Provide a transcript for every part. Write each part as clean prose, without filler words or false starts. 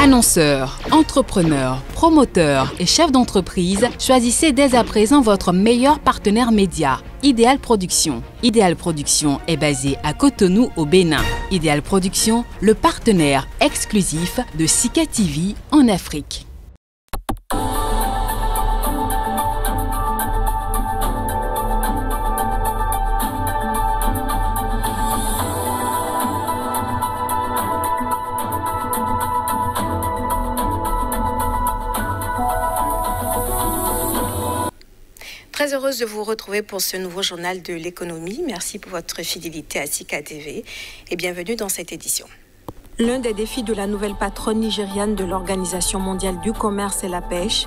Annonceurs, entrepreneurs, promoteurs et chefs d'entreprise, choisissez dès à présent votre meilleur partenaire média, Ideal Production. Ideal Production est basé à Cotonou au Bénin. Ideal Production, le partenaire exclusif de Sika TV en Afrique. Très heureuse de vous retrouver pour ce nouveau journal de l'économie. Merci pour votre fidélité à Sika TV et bienvenue dans cette édition. L'un des défis de la nouvelle patronne nigériane de l'Organisation mondiale du commerce et la pêche,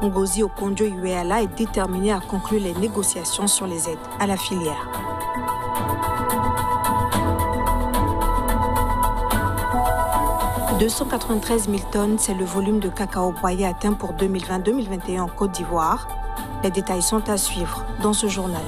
Ngozi Okonjo-Iweala, est déterminée à conclure les négociations sur les aides à la filière. « 293 000 tonnes, c'est le volume de cacao broyé atteint pour 2020-2021 en Côte d'Ivoire. Les détails sont à suivre dans ce journal.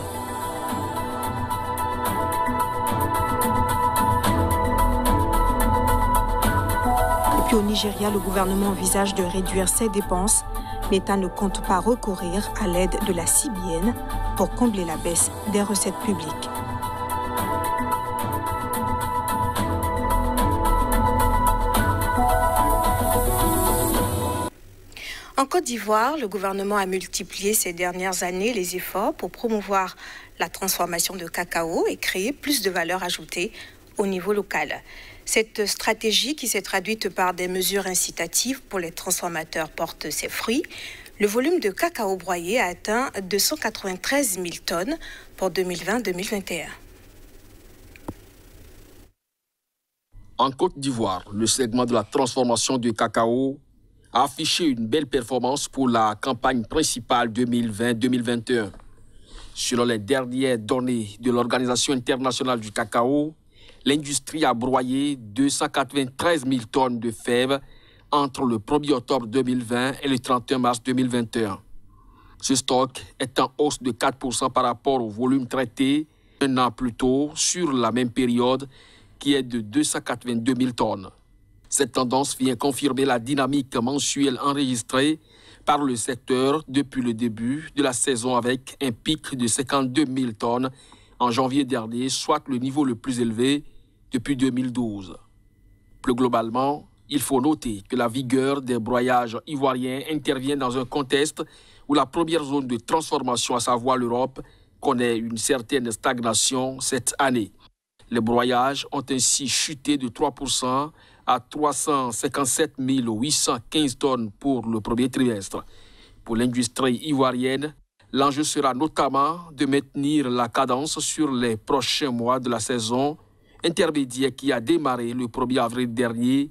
Et puis au Nigeria, le gouvernement envisage de réduire ses dépenses. L'État ne compte pas recourir à l'aide de la CBN pour combler la baisse des recettes publiques. En Côte d'Ivoire, le gouvernement a multiplié ces dernières années les efforts pour promouvoir la transformation de cacao et créer plus de valeur ajoutée au niveau local. Cette stratégie, qui s'est traduite par des mesures incitatives pour les transformateurs, porte ses fruits. Le volume de cacao broyé a atteint 293 000 tonnes pour 2020-2021. En Côte d'Ivoire, le segment de la transformation du cacao a affiché une belle performance pour la campagne principale 2020-2021. Selon les dernières données de l'Organisation internationale du cacao, l'industrie a broyé 293 000 tonnes de fèves entre le 1er octobre 2020 et le 31 mars 2021. Ce stock est en hausse de 4% par rapport au volume traité un an plus tôt sur la même période qui est de 282 000 tonnes. Cette tendance vient confirmer la dynamique mensuelle enregistrée par le secteur depuis le début de la saison avec un pic de 52 000 tonnes en janvier dernier, soit le niveau le plus élevé depuis 2012. Plus globalement, il faut noter que la vigueur des broyages ivoiriens intervient dans un contexte où la première zone de transformation, à savoir l'Europe, connaît une certaine stagnation cette année. Les broyages ont ainsi chuté de 3% à 357 815 tonnes pour le premier trimestre. Pour l'industrie ivoirienne, l'enjeu sera notamment de maintenir la cadence sur les prochains mois de la saison intermédiaire qui a démarré le 1er avril dernier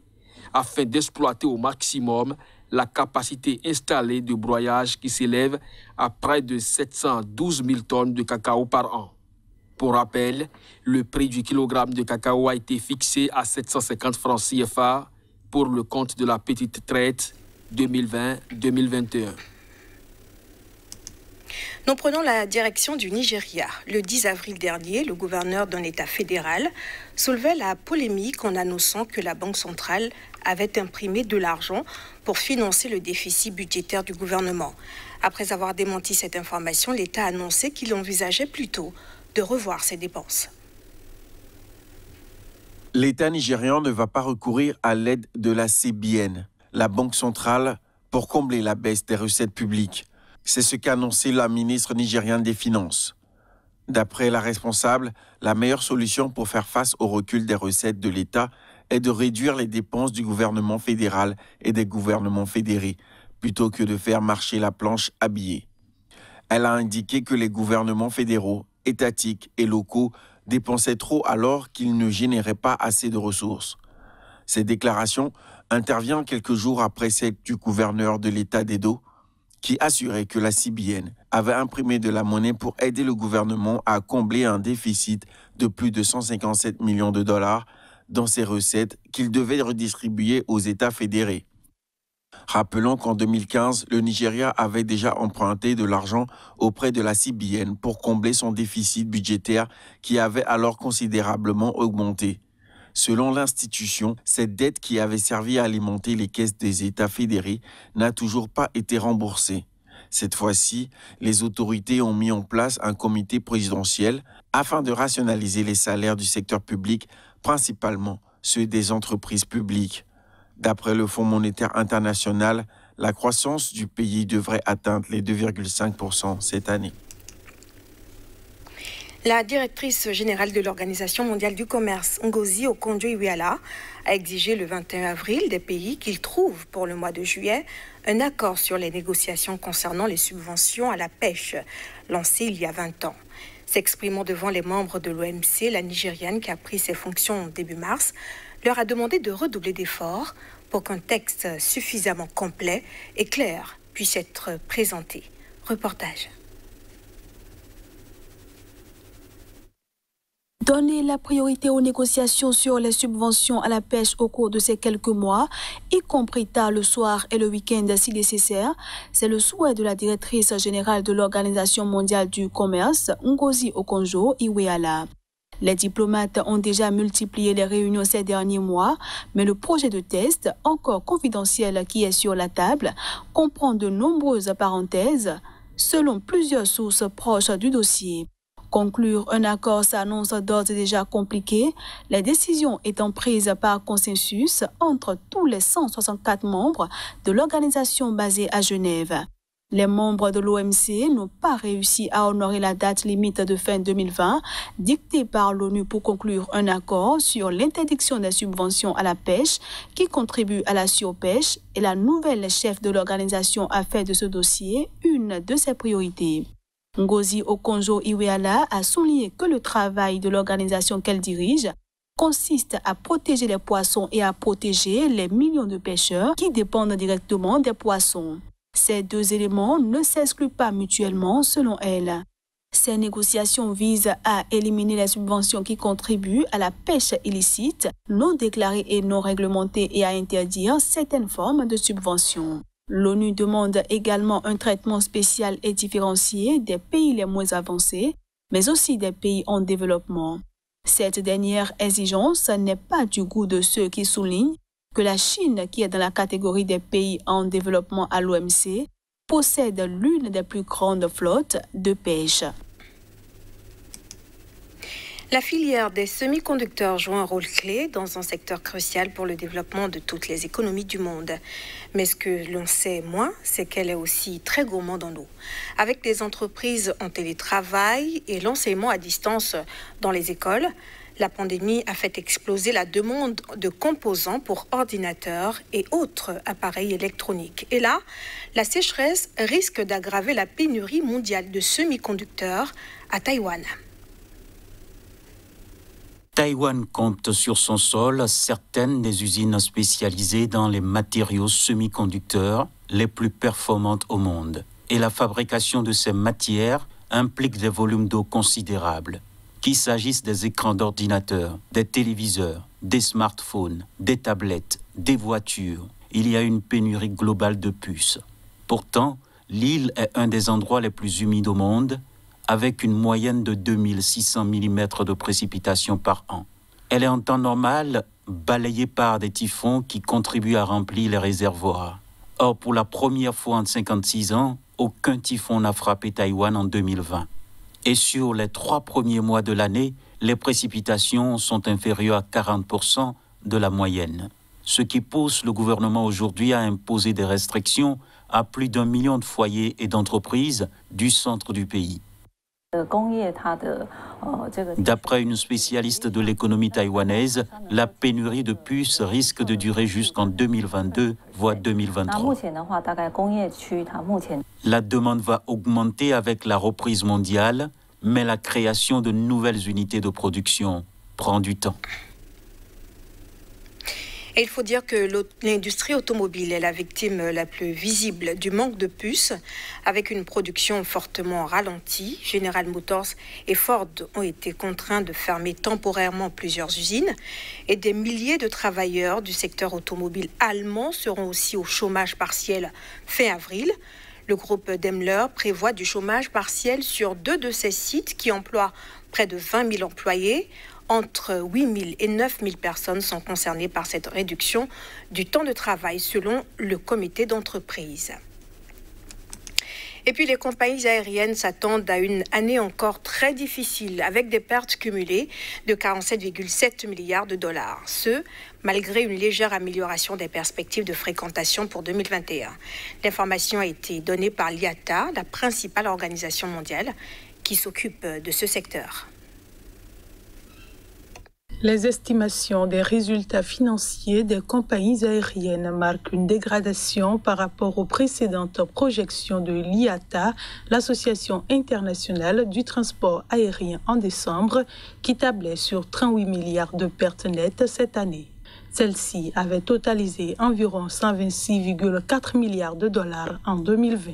afin d'exploiter au maximum la capacité installée de broyage qui s'élève à près de 712 000 tonnes de cacao par an. Pour rappel, le prix du kilogramme de cacao a été fixé à 750 francs CFA pour le compte de la petite traite 2020-2021. Nous prenons la direction du Nigeria. Le 10 avril dernier, le gouverneur d'un État fédéral soulevait la polémique en annonçant que la Banque centrale avait imprimé de l'argent pour financer le déficit budgétaire du gouvernement. Après avoir démenti cette information, l'État a annoncé qu'il envisageait plutôt de revoir ses dépenses. L'État nigérian ne va pas recourir à l'aide de la CBN, la Banque centrale, pour combler la baisse des recettes publiques. C'est ce qu'a annoncé la ministre nigériane des Finances. D'après la responsable, la meilleure solution pour faire face au recul des recettes de l'État est de réduire les dépenses du gouvernement fédéral et des gouvernements fédérés, plutôt que de faire marcher la planche à billets. Elle a indiqué que les gouvernements fédéraux, étatiques et locaux dépensaient trop alors qu'ils ne généraient pas assez de ressources. Cette déclaration intervient quelques jours après celle du gouverneur de l'État d'Edo, qui assurait que la CBN avait imprimé de la monnaie pour aider le gouvernement à combler un déficit de plus de 157 millions de dollars dans ses recettes qu'il devait redistribuer aux États fédérés. Rappelons qu'en 2015, le Nigeria avait déjà emprunté de l'argent auprès de la CBN pour combler son déficit budgétaire qui avait alors considérablement augmenté. Selon l'institution, cette dette qui avait servi à alimenter les caisses des États fédérés n'a toujours pas été remboursée. Cette fois-ci, les autorités ont mis en place un comité présidentiel afin de rationaliser les salaires du secteur public, principalement ceux des entreprises publiques. D'après le Fonds monétaire international, la croissance du pays devrait atteindre les 2,5% cette année. La directrice générale de l'Organisation mondiale du commerce, Ngozi Okonjo-Iweala, a exigé le 21 avril des pays qu'ils trouvent pour le mois de juillet un accord sur les négociations concernant les subventions à la pêche, lancées il y a 20 ans. S'exprimant devant les membres de l'OMC, la Nigériane, qui a pris ses fonctions début mars, leur a demandé de redoubler d'efforts pour qu'un texte suffisamment complet et clair puisse être présenté. Reportage. Donner la priorité aux négociations sur les subventions à la pêche au cours de ces quelques mois, y compris tard le soir et le week-end si nécessaire, c'est le souhait de la directrice générale de l'Organisation mondiale du commerce, Ngozi Okonjo-Iweala. Les diplomates ont déjà multiplié les réunions ces derniers mois, mais le projet de test, encore confidentiel qui est sur la table, comprend de nombreuses parenthèses, selon plusieurs sources proches du dossier. Conclure un accord s'annonce d'ores et déjà compliqué, les décisions étant prises par consensus entre tous les 164 membres de l'organisation basée à Genève. Les membres de l'OMC n'ont pas réussi à honorer la date limite de fin 2020 dictée par l'ONU pour conclure un accord sur l'interdiction des subventions à la pêche qui contribue à la surpêche, et la nouvelle chef de l'organisation a fait de ce dossier une de ses priorités. Ngozi Okonjo-Iweala a souligné que le travail de l'organisation qu'elle dirige consiste à protéger les poissons et à protéger les millions de pêcheurs qui dépendent directement des poissons. Ces deux éléments ne s'excluent pas mutuellement selon elle. Ces négociations visent à éliminer les subventions qui contribuent à la pêche illicite, non déclarée et non réglementée, et à interdire certaines formes de subventions. L'ONU demande également un traitement spécial et différencié des pays les moins avancés, mais aussi des pays en développement. Cette dernière exigence n'est pas du goût de ceux qui soulignent que la Chine, qui est dans la catégorie des pays en développement à l'OMC, possède l'une des plus grandes flottes de pêche. La filière des semi-conducteurs joue un rôle clé dans un secteur crucial pour le développement de toutes les économies du monde. Mais ce que l'on sait moins, c'est qu'elle est aussi très gourmande en eau. Avec des entreprises en télétravail et l'enseignement à distance dans les écoles, la pandémie a fait exploser la demande de composants pour ordinateurs et autres appareils électroniques. Et là, la sécheresse risque d'aggraver la pénurie mondiale de semi-conducteurs à Taïwan. Taïwan compte sur son sol certaines des usines spécialisées dans les matériaux semi-conducteurs les plus performantes au monde. Et la fabrication de ces matières implique des volumes d'eau considérables. Qu'il s'agisse des écrans d'ordinateur, des téléviseurs, des smartphones, des tablettes, des voitures, il y a une pénurie globale de puces. Pourtant, l'île est un des endroits les plus humides au monde, avec une moyenne de 2600 mm de précipitations par an. Elle est en temps normal balayée par des typhons qui contribuent à remplir les réservoirs. Or, pour la première fois en 56 ans, aucun typhon n'a frappé Taïwan en 2020. Et sur les 3 premiers mois de l'année, les précipitations sont inférieures à 40% de la moyenne. Ce qui pousse le gouvernement aujourd'hui à imposer des restrictions à plus d'1 million de foyers et d'entreprises du centre du pays. D'après une spécialiste de l'économie taïwanaise, la pénurie de puces risque de durer jusqu'en 2022, voire 2023. La demande va augmenter avec la reprise mondiale, mais la création de nouvelles unités de production prend du temps. Et il faut dire que l'industrie automobile est la victime la plus visible du manque de puces, avec une production fortement ralentie. General Motors et Ford ont été contraints de fermer temporairement plusieurs usines, et des milliers de travailleurs du secteur automobile allemand seront aussi au chômage partiel fin avril. Le groupe Daimler prévoit du chômage partiel sur 2 de ses sites qui emploient près de 20 000 employés. Entre 8 000 et 9 000 personnes sont concernées par cette réduction du temps de travail selon le comité d'entreprise. Et puis les compagnies aériennes s'attendent à une année encore très difficile avec des pertes cumulées de 47,7 milliards de dollars. Ce, malgré une légère amélioration des perspectives de fréquentation pour 2021. L'information a été donnée par l'IATA, la principale organisation mondiale qui s'occupe de ce secteur. Les estimations des résultats financiers des compagnies aériennes marquent une dégradation par rapport aux précédentes projections de l'IATA, l'Association internationale du transport aérien en décembre, qui tablait sur 38 milliards de pertes nettes cette année. Celle-ci avait totalisé environ 126,4 milliards de dollars en 2020.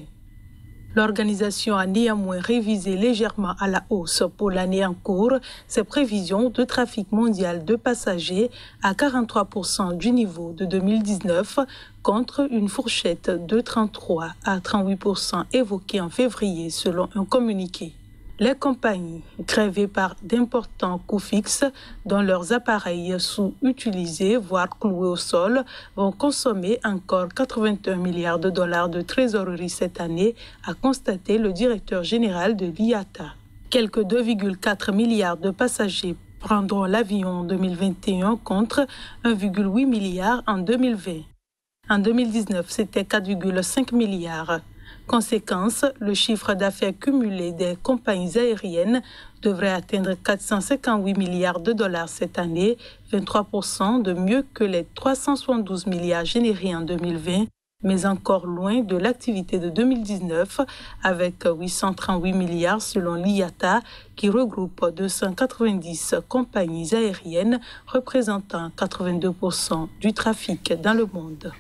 L'organisation a néanmoins révisé légèrement à la hausse pour l'année en cours ses prévisions de trafic mondial de passagers à 43% du niveau de 2019 contre une fourchette de 33 à 38% évoquée en février selon un communiqué. Les compagnies, grevées par d'importants coûts fixes dont leurs appareils sous-utilisés, voire cloués au sol, vont consommer encore 81 milliards de dollars de trésorerie cette année, a constaté le directeur général de l'IATA. Quelques 2,4 milliards de passagers prendront l'avion en 2021 contre 1,8 milliard en 2020. En 2019, c'était 4,5 milliards. Conséquence, le chiffre d'affaires cumulé des compagnies aériennes devrait atteindre 458 milliards de dollars cette année, 23% de mieux que les 372 milliards générés en 2020, mais encore loin de l'activité de 2019 avec 838 milliards selon l'IATA qui regroupe 290 compagnies aériennes représentant 82% du trafic dans le monde.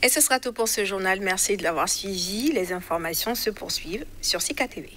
Et ce sera tout pour ce journal. Merci de l'avoir suivi. Les informations se poursuivent sur Sika TV.